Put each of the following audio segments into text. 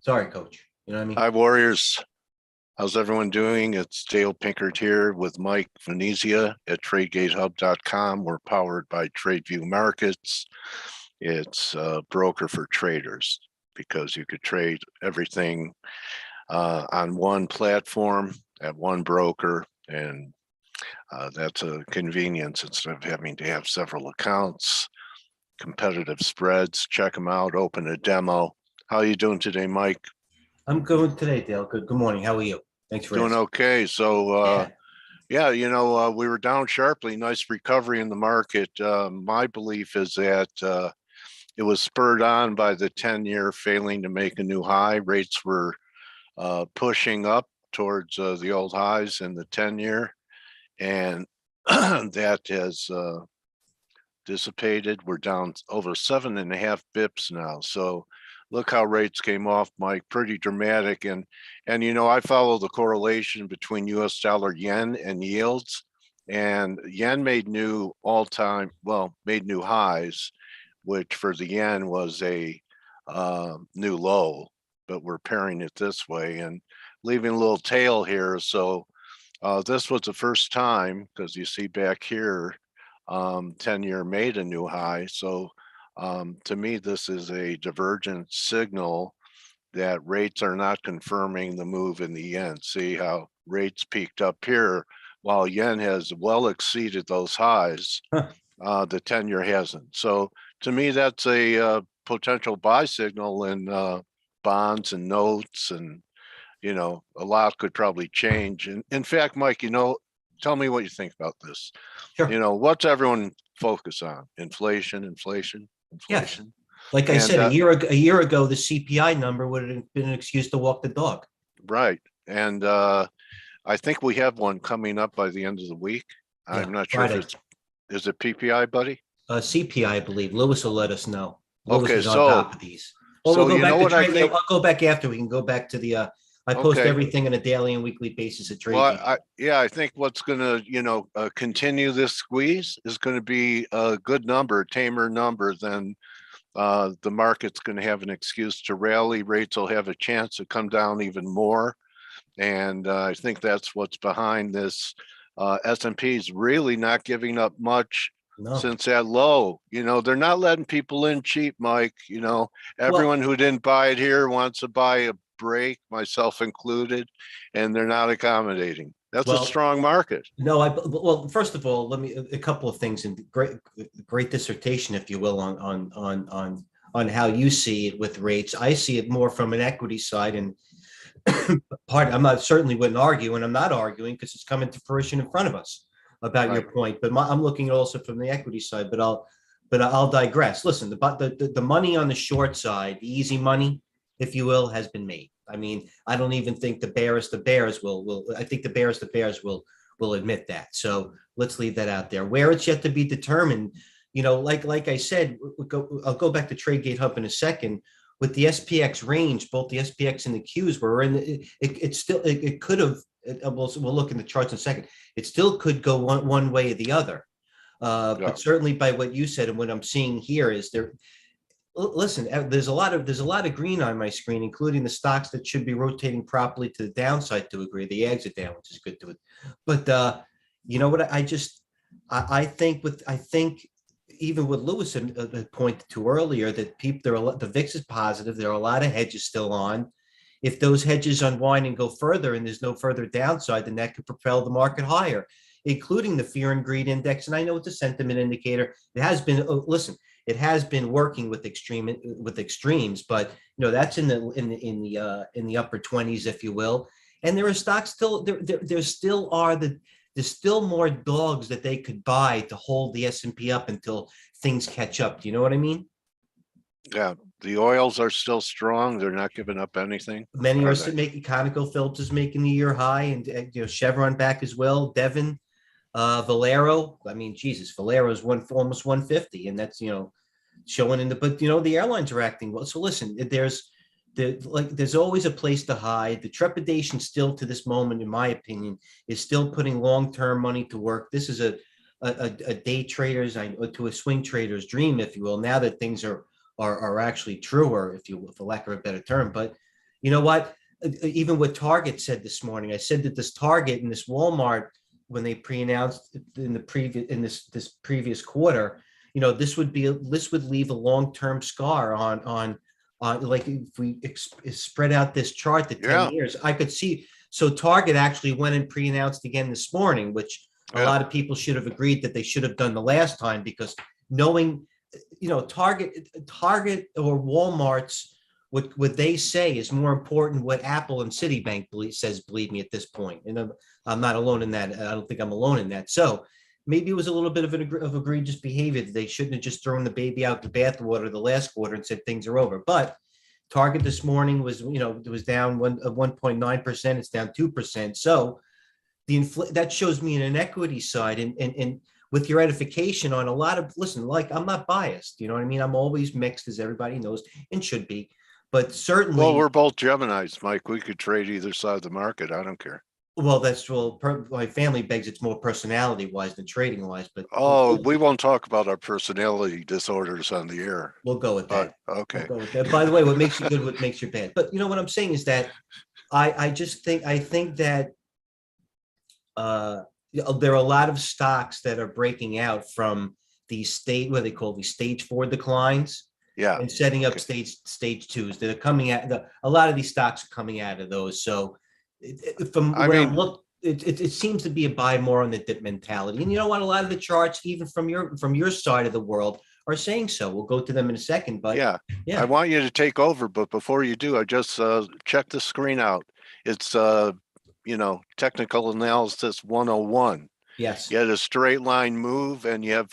Sorry, coach. You know what I mean? Hi, Warriors. How's everyone doing? It's Dale Pinkert here with Mike Venezia at TradeGATEHub.com. We're powered by TradeView Markets. It's a broker for traders because you could trade everything on one platform at one broker, and that's a convenience instead of having to have several accounts. Competitive spreads, check them out, open a demo. How are you doing today, Mike? I'm good today, Dale. Good morning. How are you? Thanks for Doing asking. okay. So, Yeah. we were down sharply. Nice recovery in the market. My belief is that it was spurred on by the 10-year failing to make a new high. Rates were pushing up towards the old highs in the 10-year, and that has dissipated. We're down over 7.5 bips now. So look how rates came off, Mike, pretty dramatic. And I follow the correlation between US dollar yen and yields, and yen made new highs, which for the yen was a new low, but we're pairing it this way and leaving a little tail here. So this was the first time, because you see back here, 10-year made a new high. So to me, this is a divergent signal that rates are not confirming the move in the yen. See how rates peaked up here while yen has well exceeded those highs. The 10-year hasn't. So to me, that's a potential buy signal in bonds and notes, and a lot could probably change. And in fact, Mike, tell me what you think about this. Sure. What's everyone focus on? Inflation. Yes. Like I said, a year ago, the CPI number would have been an excuse to walk the dog. Right. And I think we have one coming up by the end of the week. Yeah, I'm not sure Friday. Is it PPI, buddy? CPI, I believe. Lewis will let us know. Lewis Okay, is on top of these. Well, so we'll go back to I trade. think? I'll go back after. We can go back to the I post Okay. everything on a daily and weekly basis at Trade. Well, I think what's going to, continue this squeeze is going to be a good number, tamer number than the market's going to have an excuse to rally. Rates will have a chance to come down even more. And I think that's what's behind this. S&P is really not giving up much since that low. They're not letting people in cheap, Mike. Everyone who didn't buy it here wants to buy a break, myself included, and they're not accommodating. That's a strong market. No, well, first of all, let me a couple of things, and great dissertation, if you will, on how you see it with rates. I see it more from an equity side, and certainly wouldn't argue, and I'm not arguing because it's coming to fruition in front of us about your point. But I'm looking also from the equity side. But I'll digress. Listen, the money on the short side, the easy money, if you will, has been made. I mean, I don't even think the bears will. I think the bears will admit that. So let's leave that out there. Where it's yet to be determined, like I said, I'll go back to TradeGATEHub in a second. With the SPX range, both the SPX and the Qs were in. It could have. We'll look in the charts in a second. It still could go one way or the other. But certainly by what you said and what I'm seeing here is there. Listen, there's a lot of green on my screen, including the stocks that should be rotating properly to the downside to agree. The ags are down, which is good to it. But you know what? I think even what Lewis had pointed to earlier, that the VIX is positive. There are a lot of hedges still on. If those hedges unwind and go further, and there's no further downside, then that could propel the market higher, including the fear and greed index. And I know it's a sentiment indicator. It has been. It has been working with extremes, but that's in the upper 20s, if you will. And there are stocks still there's still more dogs that they could buy to hold the S&P up until things catch up. Do you know what I mean? Yeah, the oils are still strong. They're not giving up anything. Many are making. ConocoPhillips is making the year high, and Chevron back as well. Devon, Valero. I mean, Jesus, Valero is almost 150, and that's showing in the. But the airlines are acting well. So listen, there's always a place to hide. The trepidation still to this moment, in my opinion, is still putting long-term money to work. This is a day trader's to a swing trader's dream, if you will. Now that things are actually truer, if you will, for lack of a better term. But You know what? Even what Target said this morning, I said that this Target and this Walmart, when they pre-announced in the previous in this previous quarter, this would leave a long-term scar on like if we spread out this chart to 10 Yeah, years, I could see. So Target actually went and pre-announced again this morning, which a yeah. lot of people should have agreed that they should have done the last time, because knowing, Target or Walmart's, what they say is more important what Apple and Citibank believe me, at this point. And I'm not alone in that. I don't think I'm alone in that. So maybe it was a little bit of egregious behavior that they shouldn't have just thrown the baby out the bathwater the last quarter and said things are over. But Target this morning was, it was down 1.9%. It's down 2%. So that shows me an inequity side, and with your edification on a lot of, listen, like, I'm not biased, you know what I mean? I'm always mixed, as everybody knows, and should be, but Well, certainly, we're both Geminis, Mike. We could trade either side of the market. I don't care. my family begs it's more personality wise than trading wise, but Oh, we won't talk about our personality disorders on the air. we'll go with But that. We'll okay. go with that. By the way, what makes you good, what makes you bad. But what I'm saying is that I think that there are a lot of stocks that are breaking out from what they call these stage 4 declines, Yeah. and setting up Okay. stage 2s that are coming at a lot of these stocks are coming out of those. So from I where I'm mean, look, it seems to be a buy more on the dip mentality. And you know what? A lot of the charts, even from your side of the world, are saying so. We'll go to them in a second, but yeah. I yeah. want you to take over, but before you do, I just check the screen out. It's technical analysis 101. Yes. You had a straight line move and you have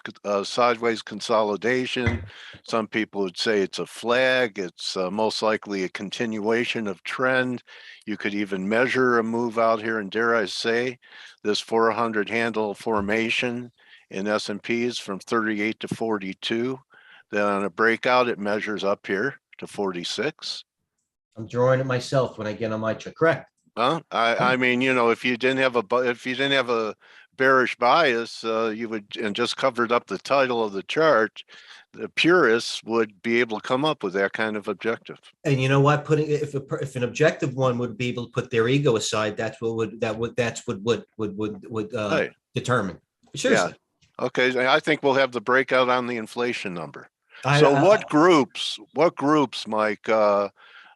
sideways consolidation. Some people would say it's a flag. It's most likely a continuation of trend. You could even measure a move out here, and dare I say, this 400 handle formation in S&Ps from 38 to 42. Then on a breakout, it measures up here to 46. I'm drawing it myself when I get on my chart. Correct. Huh? I mean, if you didn't have a bearish bias, you would, and just covered up the title of the chart, the purists would be able to come up with that kind of objective. And you know what? Putting if an objective one would be able to put their ego aside, that's what would Hey, determine. yeah. Seriously. Okay. I think we'll have the breakout on the inflation number. I, So I what groups, Mike,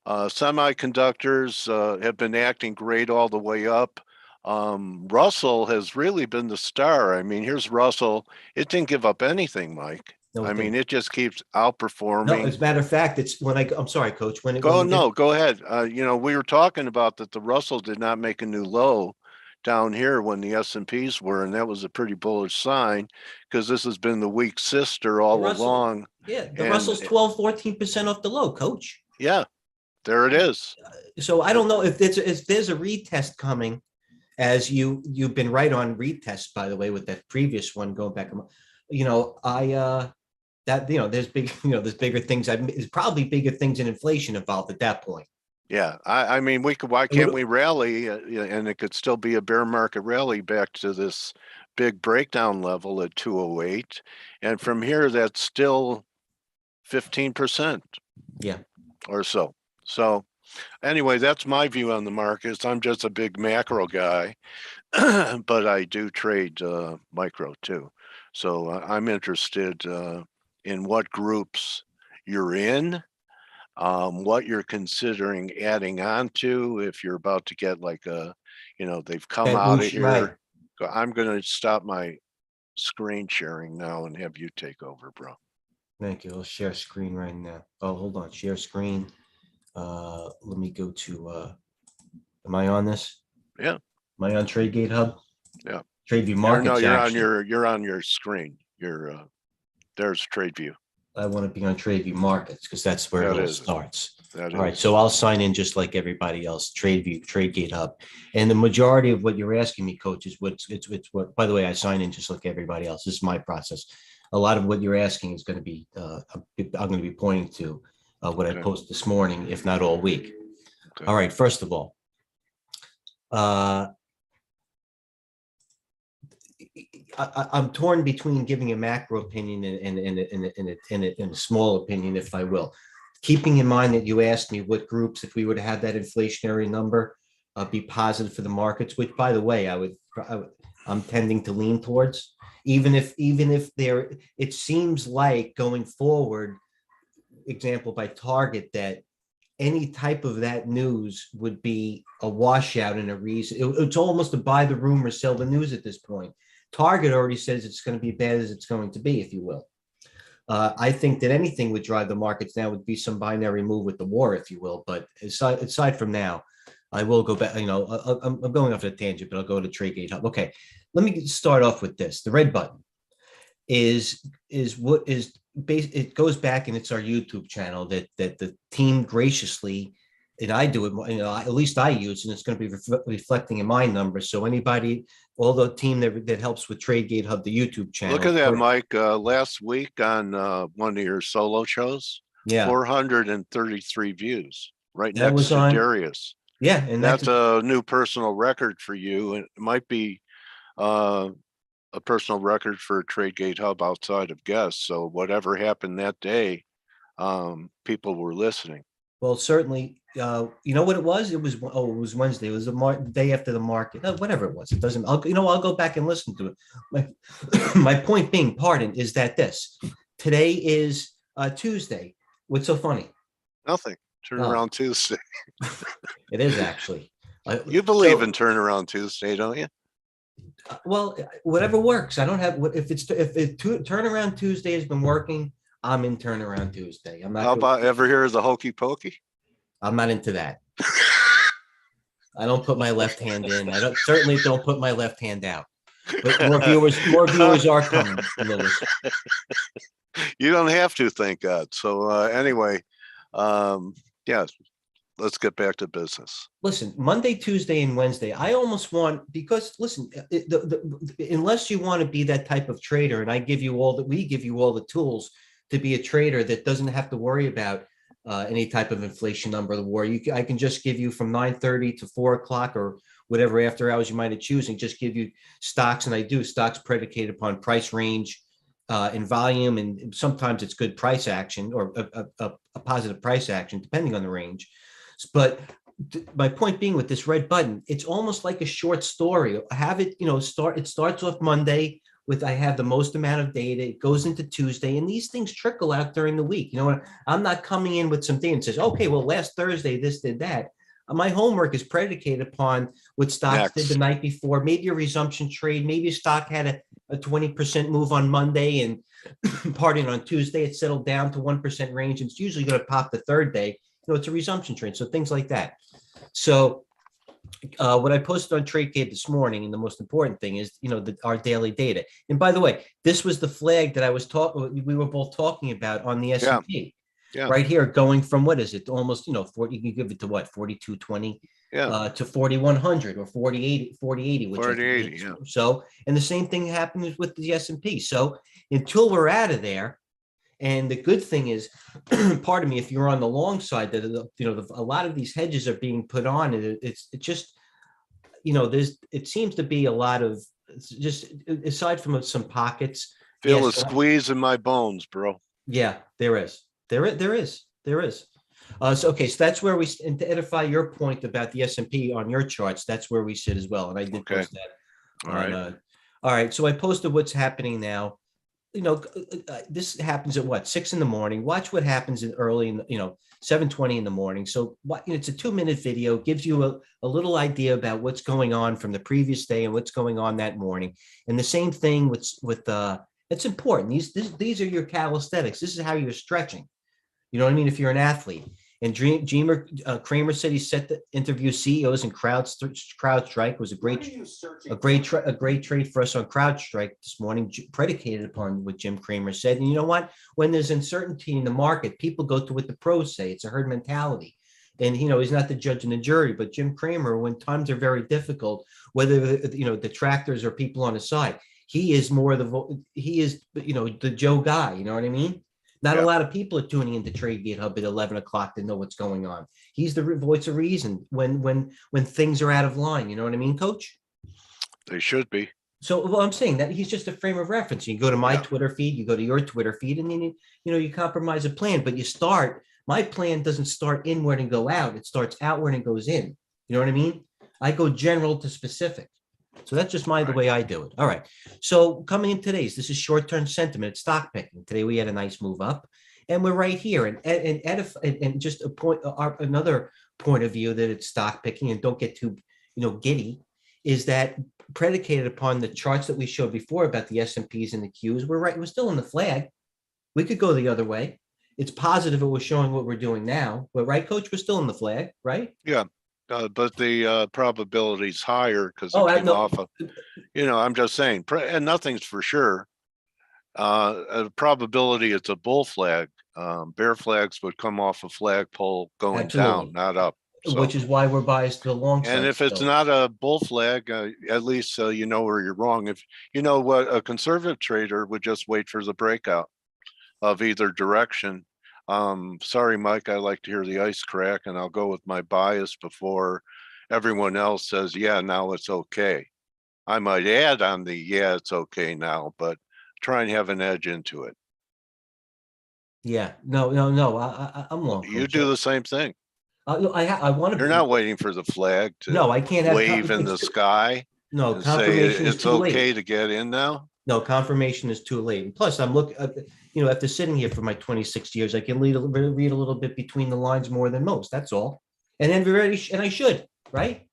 semiconductors have been acting great all the way up. Russell has really been the star. I mean, here's Russell. It didn't give up anything, Mike. no, I mean, didn't. it just keeps No, outperforming. as a matter of fact, it's when I'm sorry, Coach. When Go ahead. We were talking about that the Russell did not make a new low down here when the S&Ps were, and that was a pretty bullish sign, because this has been the weak sister all along. The Russell's 12-14% off the low, Coach. Yeah, there it is. So I don't know if there's a retest coming, as you've been right on retest, by the way, with that previous one going back. There's there's bigger things. There's probably bigger things in inflation involved at that point. Yeah, I mean, why can't we rally, and it could still be a bear market rally back to this big breakdown level at 208, and from here that's still 15%. Yeah. Or so. So anyway, that's my view on the markets. I'm just a big macro guy, but I do trade micro too. So I'm interested in what groups you're in, what you're considering adding on to if you're about to get like they've come out of here. Right. I'm going to stop my screen sharing now and have you take over, bro. Thank you. I'll share screen right now. Oh, hold on. Share screen. Let me go to, am I on this? Yeah. Am I on TradeGATEHub? Yeah. TradeView Markets. No, you're on your screen. There's TradeView. I want to be on TradeView Markets because that's where it all starts. All right. So I'll sign in just like everybody else, TradeGATEHub. And the majority of what you're asking me, Coach, is it's what, by the way, I sign in just like everybody else. This is my process. A lot of what you're asking is going to be, I'm going to be pointing to what I posted this morning, if not all week. Okay. All right. First of all, I'm torn between giving a macro opinion and a small opinion, if I will. keeping in mind that you asked me what groups, if we were to have that inflationary number be positive for the markets, which by the way, I'm tending to lean towards, even if there, it seems like going forward, example by Target, that any type of that news would be a washout and a reason. It's almost a buy the rumor, sell the news at this point. Target already says it's going to be bad as it's going to be, if you will. I think that anything would drive the markets now would be some binary move with the war, if you will. But aside from now, I will go back. I'm going off a tangent, but I'll go to TradeGATEHub. Okay, let me start off with this. The red button is what is based. It goes back, and it's our YouTube channel that the team graciously, and I do it. At least I use, and it's going to be reflecting in my numbers. So anybody, all the team that helps with TradeGATEHub, the YouTube channel. Look at that, Mike. Last week on one of your solo shows, 433 views, right next to Darius. Yeah, and that's a new personal record for you. It might be a personal record for TradeGATEHub outside of guests. So whatever happened that day, people were listening. Well, certainly, you know what it was? It was Wednesday. It was the day after the market. Whatever it was, it doesn't. I'll go back and listen to it. My point being, pardon, is that today is Tuesday. What's so funny? Nothing. Turnaround Tuesday. It is actually. You believe in turnaround Tuesday, don't you? Well, whatever works. I don't have. If turnaround Tuesday has been working, I'm in turnaround Tuesday. I'm not. How about ever hear of the hokey pokey? I'm not into that. I don't put my left hand in. I certainly don't put my left hand out. But more viewers are coming, Lewis. You don't have to, thank God. So anyway, yeah, let's get back to business. Listen, Monday, Tuesday, and Wednesday, I almost want, because listen, unless you want to be that type of trader, and we give you all the tools to be a trader that doesn't have to worry about any type of inflation number of the war. I can just give you from 9:30 to 4 o'clock or whatever after hours you might have choosing, just give you stocks. And I do stocks predicated upon price range and volume. And sometimes it's good price action or a positive price action, depending on the range. But my point being with this red button, it's almost like a short story. Have it, it starts off Monday with, I have the most amount of data. It goes into Tuesday, and these things trickle out during the week. I'm not coming in with some data and says, okay, well, last Thursday, this did that. My homework is predicated upon what stocks did the night before, maybe a resumption trade, maybe a stock had a 20% move on Monday, and pardon, on Tuesday, it settled down to 1% range. And it's usually going to pop the third day. It's a resumption trade. So things like that. So what I posted on TradeGate this morning, and the most important thing is, our daily data. And by the way, this was the flag that we were both talking about on the S&P. Yeah. Right here, going from, what is it, almost 40, you can give it to what, 4220 to 4100 or 4080, which 4080, yeah. So, and the same thing happens with the S&P. So until we're out of there, and the good thing is, pardon me, if you're on the long side, that a lot of these hedges are being put on. It just, it seems to be a lot of, just aside from some pockets. Feel a squeeze in my bones, bro. Yeah, there is. There is. So that's where we, and to edify your point about the S&P on your charts, that's where we sit as well. And I did post that. All right. So I posted what's happening now. This happens at 6 a.m. Watch what happens early in 7:20 in the morning. So it's a 2-minute video, gives you a little idea about what's going on from the previous day and what's going on that morning. And the same thing with it's important. These are your calisthenics. This is how you're stretching. You know what I mean? If you're an athlete. And Kramer said he set to interview CEOs and CrowdStrike. It was a great trade for us on CrowdStrike this morning, predicated upon what Jim Kramer said. And you know what? When there's uncertainty in the market, people go to what the pros say. It's a herd mentality. And, he's not the judge and the jury, but Jim Kramer, when times are very difficult, whether, detractors or people on his side, he is the Joe guy. You know what I mean? Not a lot of people are tuning into TradeGATEHub at 11 o'clock to know what's going on. He's the voice of reason when things are out of line. You know what I mean, Coach? They should be. So, I'm saying that he's just a frame of reference. You go to my Twitter feed, you go to your Twitter feed, and then you compromise a plan. But you start My plan doesn't start inward and go out. It starts outward and goes in. You know what I mean? I go general to specific. So that's just the way I do it. All right. So coming in today's, this is short-term sentiment, it's stock picking. Today we had a nice move up, and we're right here. And just a point, another point of view that it's stock picking, and don't get too, giddy, is that predicated upon the charts that we showed before about the S&Ps and the Qs. We're right. We're still in the flag. We could go the other way. It's positive it was showing what we're doing now, but right, Coach, we're still in the flag, right? Yeah. But the probability is higher because Oh, it I came know. off of, I'm just saying, and nothing's for sure. A probability it's a bull flag. Bear flags would come off a flagpole going Absolutely. down, not up. So, Which is why we're biased to the long side. and if it's not a bull flag, at least you know where you're wrong. If you know what, a conservative trader would just wait for the breakout of either direction. Sorry, Mike, I like to hear the ice crack, and I'll go with my bias before everyone else says, yeah, now it's okay. I might add on the, yeah, it's okay now, but try and have an edge into it. Yeah, no. I'm long. You do the same thing. I want to. You're not waiting for the flag to No, I can't have wave in the sky. No, and say confirmation is it's too late. okay to get in now. No, confirmation is too late. And plus, I'm looking. After sitting here for my 26 years, I can read a little bit between the lines more than most. That's all. And then and I should, right?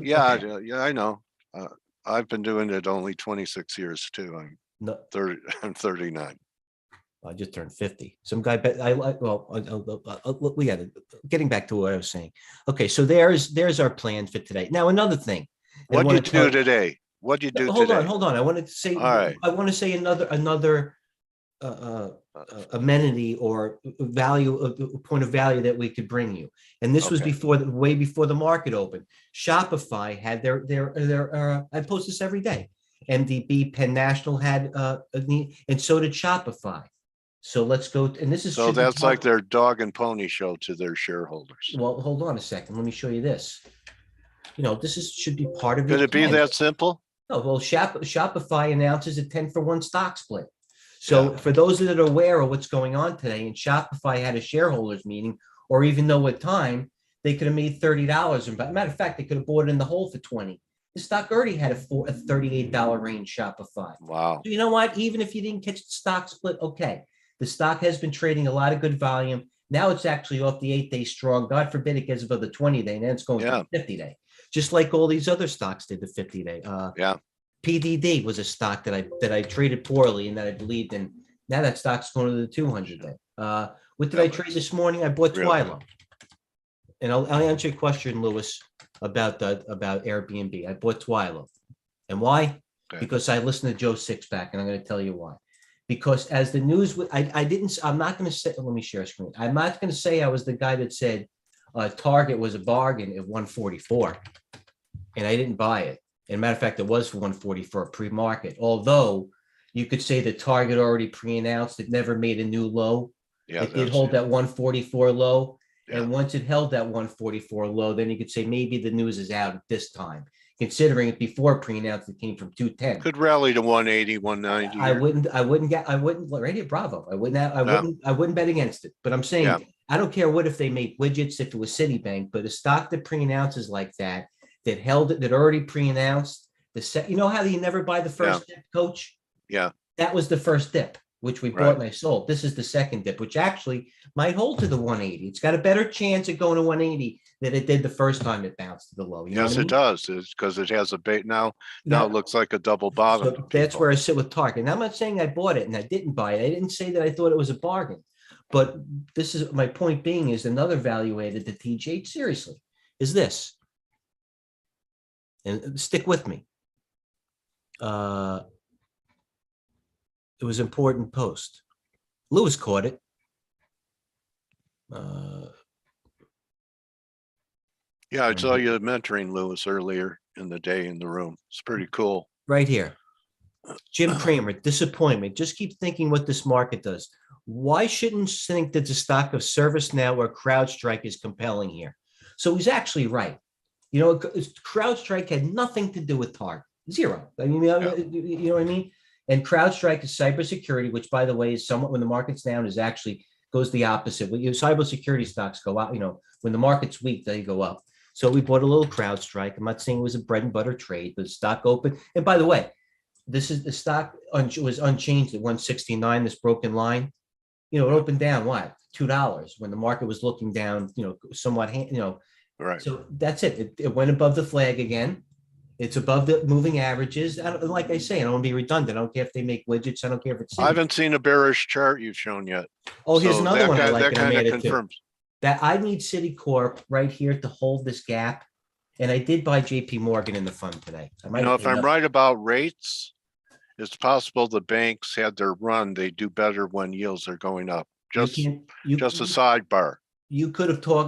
Yeah, I know. I've been doing it only 26 years too. No, 30. I'm 39. I just turned 50. Some guy, but I like. Well, we got it. Getting back to what I was saying. Okay, so there's our plan for today. Now, another thing. What do you do today? What do you do today? Hold on. I wanted to say. All right. I want to say another amenity or value, a point of value that we could bring you. And this was way before the market opened. Shopify had their I post this every day. MDB, Penn National had and so did Shopify. So let's go. And this is so that's like their dog and pony show to their shareholders. Well, hold on a second. Let me show you this. This should be part of. Could it be that simple? No. Well, Shopify announces a 10-for-1 stock split. So for those that are aware of what's going on today, and Shopify had a shareholders meeting, or even know what time, they could have made $30. And matter of fact, they could have bought it in the hole for 20. The stock already had a $38 range. Shopify. Wow. So you know what? Even if you didn't catch the stock split, okay. The stock has been trading a lot of good volume. Now it's actually off the 8-day strong. God forbid it gets above the 20-day, and then it's going to the 50-day. Just like all these other stocks did the 50-day. PDD was a stock that I traded poorly and that I believed in. Now that stock's going to the 200-day. What did I trade this morning? I bought Twilo. And I'll answer your question, Lewis, about Airbnb. I bought Twilo. And why? Okay. Because I listened to Joe Sixpack, and I'm going to tell you why. Because as the news, I'm not going to say, let me share a screen. I'm not going to say I was the guy that said Target was a bargain at 144, and I didn't buy it. And matter of fact, it was for 144 pre-market. Although you could say that Target already pre-announced it never made a new low. Yeah, it did hold that 144 low. Yeah. And once it held that 144 low, then you could say maybe the news is out at this time. Considering it before pre-announced, it came from 210. Could rally to 180, 190. I wouldn't right here, Bravo. I wouldn't bet against it. But I'm saying I don't care what if they make widgets, if it was Citibank, but a stock that pre-announces like that held it, that already pre-announced you know how you never buy the first dip, Coach? Yeah. That was the first dip, which we bought and I sold. This is the second dip, which actually might hold to the 180. It's got a better chance of going to 180 than it did the first time it bounced to the low. Yes, it does. It's because it has a bait now. Now it looks like a double bottom. So that's where I sit with Target. And I'm not saying I bought it and I didn't buy it. I didn't say that I thought it was a bargain. But this is my point being is another value added to TGH seriously is this. And stick with me. It was an important post. Lewis caught it. Yeah, I saw you mentoring Lewis earlier in the day in the room. It's pretty cool. Right here. Jim Cramer, disappointment. Just keep thinking what this market does. Why shouldn't you think that the stock of ServiceNow or CrowdStrike is compelling here? So he's actually right. You know, CrowdStrike had nothing to do with Target. Zero. I mean, you know what I mean? And CrowdStrike is cybersecurity, which, by the way, is somewhat when the market's down is actually goes the opposite. When cybersecurity stocks go out, when the market's weak, they go up. So we bought a little crowd strike. I'm not saying it was a bread and butter trade, but the stock open. And by the way, this is the stock was unchanged at 169, this broken line. It opened down what? $2 when the market was looking down, somewhat, Right. So that's it. It went above the flag again. It's above the moving averages. Like I say, I don't want to be redundant. I don't care if they make widgets. I don't care if it's. I haven't seen a bearish chart you've shown yet. Oh, here's another one I like, and I made it too. confirms. That I need Citicorp right here to hold this gap. And I did buy JP Morgan in the fund today. If I'm right about rates, it's possible the banks had their run. They do better when yields are going up. Just a sidebar. You couldn't talk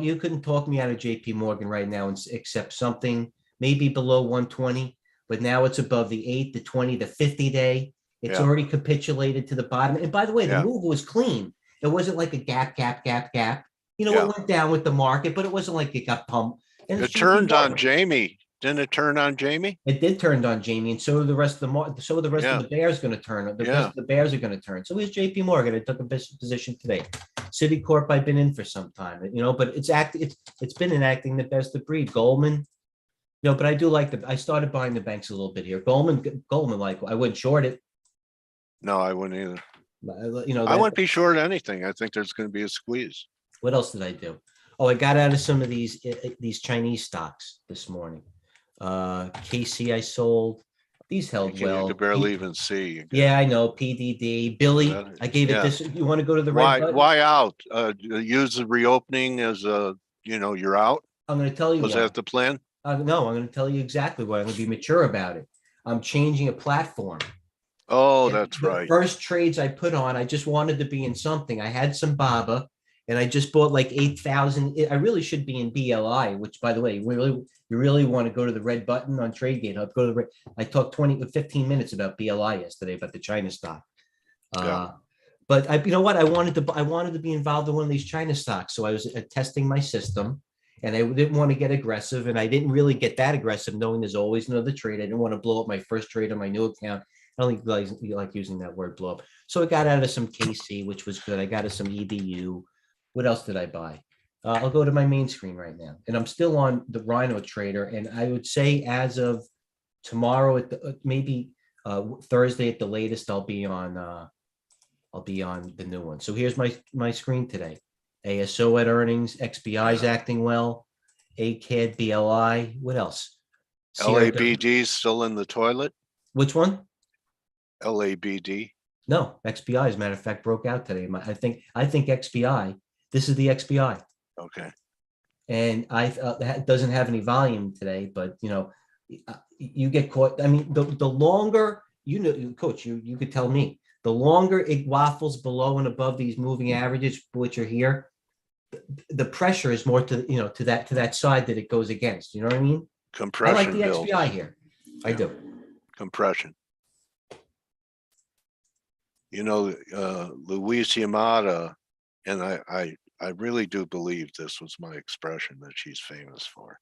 me out of JP Morgan right now, except something maybe below 120, but now it's above the 8, the 20, the 50 day. It's already capitulated to the bottom. And by the way, the move was clean. It wasn't like a gap. It went down with the market, but it wasn't like it got pumped. And it turned on Jamie. Didn't it turn on Jamie? It did turn on Jamie, and so the rest of the market. So the rest of the bears going to turn. The rest of the bears are going to turn. So here's JP Morgan. I took a position today. Citicorp, I've been in for some time, but it's been enacting the best of breed. Goldman, but I do like I started buying the banks a little bit here. Goldman, like I wouldn't short it. No, I wouldn't either. I wouldn't be short anything. I think there's going to be a squeeze. What else did I do? Oh, I got out of some of these Chinese stocks this morning. KC I sold. These held well. You could barely even see. Yeah, I know. PDD. Billy, I gave it this. You want to go to the red button? Why out? Use the reopening as you're out? I'm going to tell you. Was that the plan? No, I'm going to tell you exactly why. I'm going to be mature about it. I'm changing a platform. Oh, that's right. First trades I put on, I just wanted to be in something. I had some BABA, and I just bought like 8,000. I really should be in BLI, which, by the way, you really want to go to the red button on TradeGATEHub. Go to the red. I talked 15 minutes about BLI yesterday, about the China stock. But you know what? I wanted to be involved in one of these China stocks, so I was testing my system, and I didn't want to get aggressive, and I didn't really get that aggressive, knowing there's always another trade. I didn't want to blow up my first trade on my new account. I don't like using that word blow up. So I got out of some KC, which was good. I got out of some EDU. What else did I buy? I'll go to my main screen right now, and I'm still on the Rhino Trader. And I would say as of tomorrow, maybe Thursday at the latest, I'll be on the new one. So here's my screen today. ASO at earnings, XBI's acting well, ACAD, BLI. What else? LABD still in the toilet. Which one? LABD. No, XBI, as a matter of fact, broke out today. I think XBI. This is the XBI. Okay. And it doesn't have any volume today, but you get caught. I mean, the longer Coach, you could tell me, the longer it waffles below and above these moving averages, which are here, the pressure is more to that side that it goes against. You know what I mean? Compression. I like the XBI here. I do. Compression. Luis Yamada, and I really do believe this was my expression that she's famous for.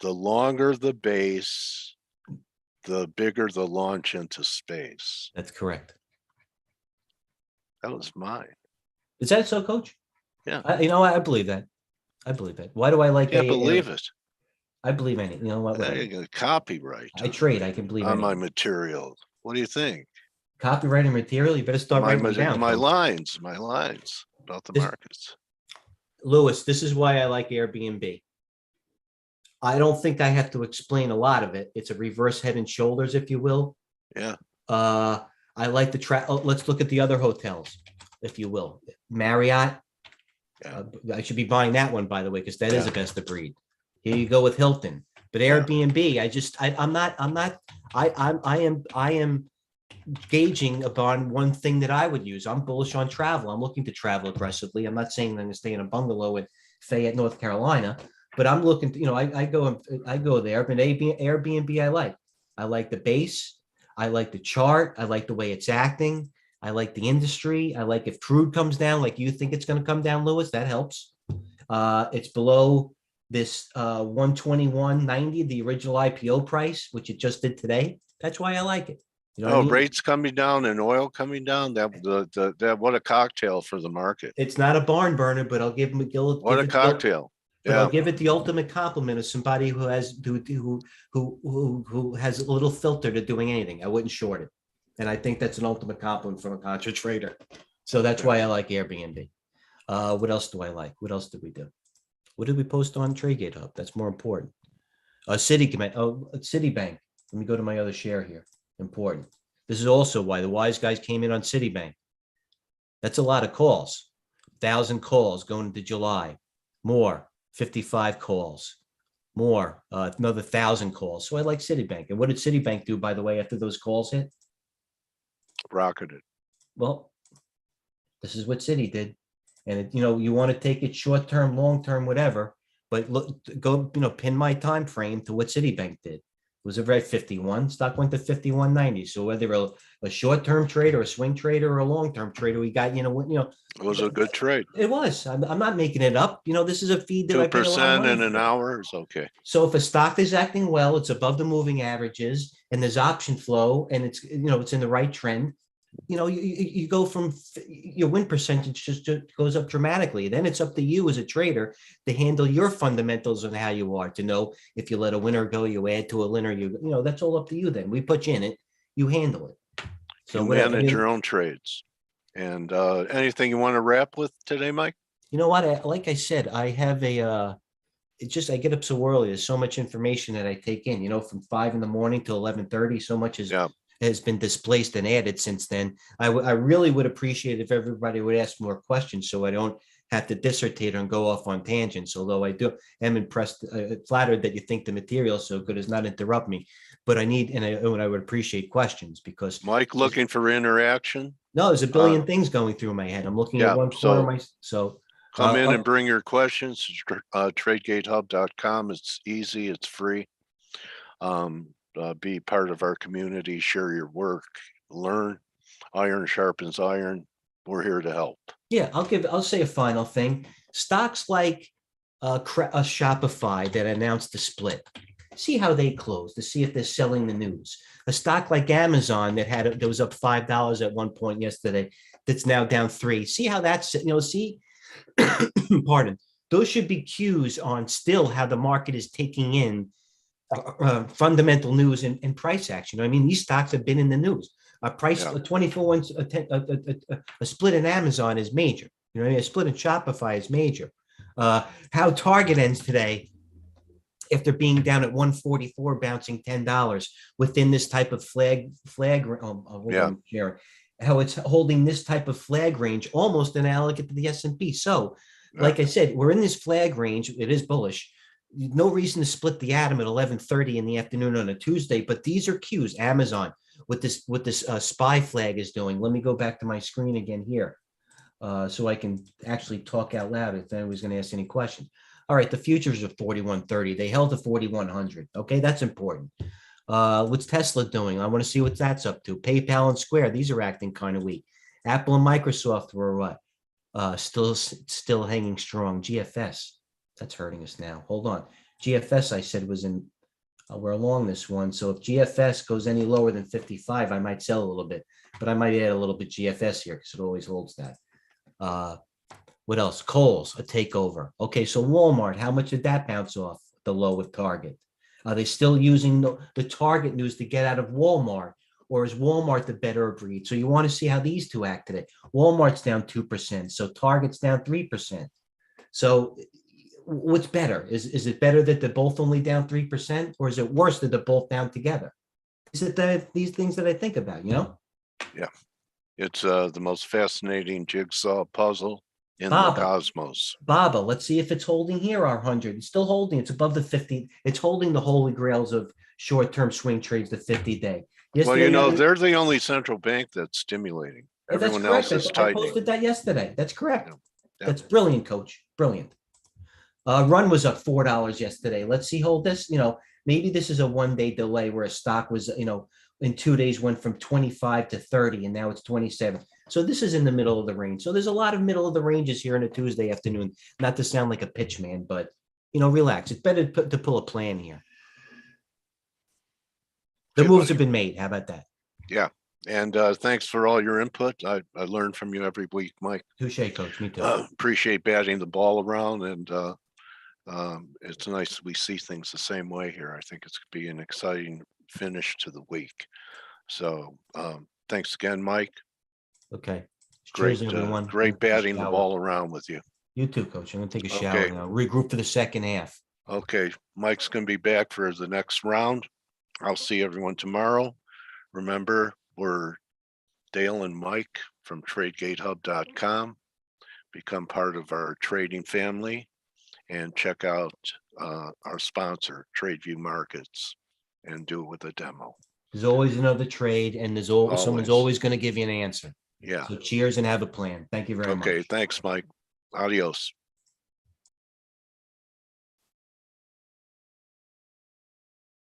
The longer the base, the bigger the launch into space. That's correct. That was mine. Is that so, Coach? Yeah. I believe that. Why do I like? Can't believe it. I believe in it. You know what? Copyright. I trade. I can believe on in my material. What do you think? Copyrighted material. You better start writing it down. My lines about the markets. Lewis, this is why I like Airbnb. I don't think I have to explain a lot of it. It's a reverse head and shoulders, if you will. Yeah. I like the let's look at the other hotels, if you will. Marriott. Yeah. I should be buying that one, by the way, because that is the best of breed. Here you go with Hilton, but Airbnb. I am gauging upon one thing that I would use. I'm bullish on travel. I'm looking to travel aggressively. I'm not saying I'm going to stay in a bungalow in Fayette, North Carolina, but I'm looking to, I go there, but Airbnb I like the base. I like the chart. I like the way it's acting. I like the industry. I like if crude comes down, like you think it's going to come down, Lewis, that helps. It's below this 121.90, the original IPO price, which it just did today. That's why I like it. You know what I Oh, mean? rates coming down and oil coming down. That what a cocktail for the market. It's not a barn burner, but I'll give him What a cocktail. but I'll Yeah. give it the ultimate compliment of somebody who has who has a little filter to doing anything. I wouldn't short it, and I think that's an ultimate compliment from a contra trader. So that's why I like Airbnb. What else do I like? What else did we do? What did we post on TradeGATEHub? That's more important. Citibank. Let me go to my other share here. Important. This is also why the wise guys came in on Citibank. That's a lot of calls. 1,000 calls going into July. More. 55 calls. More. Another 1,000 calls. So I like Citibank. And what did Citibank do, by the way, after those calls hit? Rocketed. Well, this is what Citi did. And you want to take it short term, long term, whatever. But look, go, pin my time frame to what Citibank did. It was a very 51. Stock went to 51.90. So whether a short term trader, a swing trader, or a long term trader, we got It was a good trade. It was. I'm not making it up. This is a feed that I paid a lot of 2% money in an for. hour is okay. So if a stock is acting well, it's above the moving averages, and there's option flow, and it's in the right trend. You go from your win percentage just goes up dramatically. Then it's up to you as a trader to handle your fundamentals on how you are, to know if you let a winner go, you add to a winner, that's all up to you. Then we put you in it, you handle it. So you manage your own trades. And anything you want to wrap with today, Mike? You know what? Like I said, I have I get up so early. There's so much information that I take in, from 5 a.m. to 11:30. So much has been displaced and added since then. I really would appreciate if everybody would ask more questions so I don't have to dissertate and go off on tangents. Although I am impressed, flattered that you think the material is so good as not interrupt me. But I would appreciate questions, because Mike looking for interaction. No, there's a billion things going through my head. I'm looking at one corner of my come in and bring your questions. TradeGATEHub.com. It's easy. It's free. Be part of our community. Share your work. Learn. Iron sharpens iron. We're here to help. Yeah, I'll say a final thing. Stocks like a Shopify that announced the split. See how they close to see if they're selling the news. A stock like Amazon that was up $5 at one point yesterday, that's now down $3. See how that's, pardon. Those should be cues on still how the market is taking in fundamental news and price action. I mean, these stocks have been in the news. A 24 a split in Amazon is major. A split in Shopify is major. How Target ends today, after being down at 144, bouncing $10 within this type of flag, how it's holding this type of flag range, almost analogous to the S&P. So, like I said, we're in this flag range. It is bullish. No reason to split the atom at 11:30 in the afternoon on a Tuesday, but these are cues. Amazon, what this SPY flag is doing. Let me go back to my screen again here, so I can actually talk out loud if anyone's going to ask any questions. All right, the futures are 41.30. They held to 4,100. Okay, that's important. What's Tesla doing? I want to see what that's up to. PayPal and Square, these are acting kind of weak. Apple and Microsoft were what? Still hanging strong. GFS, that's hurting us now. Hold on. GFS, I said, was in, we're along this one. So if GFS goes any lower than 55, I might sell a little bit, but I might add a little bit GFS here because it always holds that. What else? Kohl's, a takeover. Okay, so Walmart, how much did that bounce off the low with Target? Are they still using the Target news to get out of Walmart, or is Walmart the better breed? So you want to see how these two act today. Walmart's down 2%, so Target's down 3%. So what's better? Is it better that they're both only down 3%, or is it worse that they're both down together? Is it these things that I think about, Yeah. It's the most fascinating jigsaw puzzle in the cosmos. Baba, let's see if it's holding here, our 100. It's still holding. It's above the 50. It's holding the holy grails of short-term swing trades, the 50-day. Well, they're the only central bank that's stimulating. Everyone else is tightening. I posted that yesterday. That's correct. Yeah. That's brilliant, Coach. Brilliant. Run was up $4 yesterday. Let's see, hold this. Maybe this is a one-day delay where a stock was, in 2 days went from 25 to 30, and now it's 27. So this is in the middle of the range. So there's a lot of middle of the ranges here on a Tuesday afternoon. Not to sound like a pitch man, but relax. It's better to pull a plan here. The moves have been made. How about that? Yeah. And thanks for all your input. I learn from you every week, Mike. Touche, coach. Me too. Appreciate batting the ball around, and it's nice we see things the same way here. I think it's going to be an exciting finish to the week. So thanks again, Mike. Okay. Great, Cheers, everyone. great batting the ball around with you. You too, coach. I'm gonna take a shower Okay. now. Regroup for the second half. Okay, Mike's going to be back for the next round. I'll see everyone tomorrow. Remember, we're Dale and Mike from TradeGATEHub.com. Become part of our trading family and check out our sponsor, TradeView Markets, and do it with a demo. There's always another trade, and there's always someone's always going to give you an answer. Yeah. So cheers and have a plan. Thank you very much. Okay, thanks, Mike. Adios.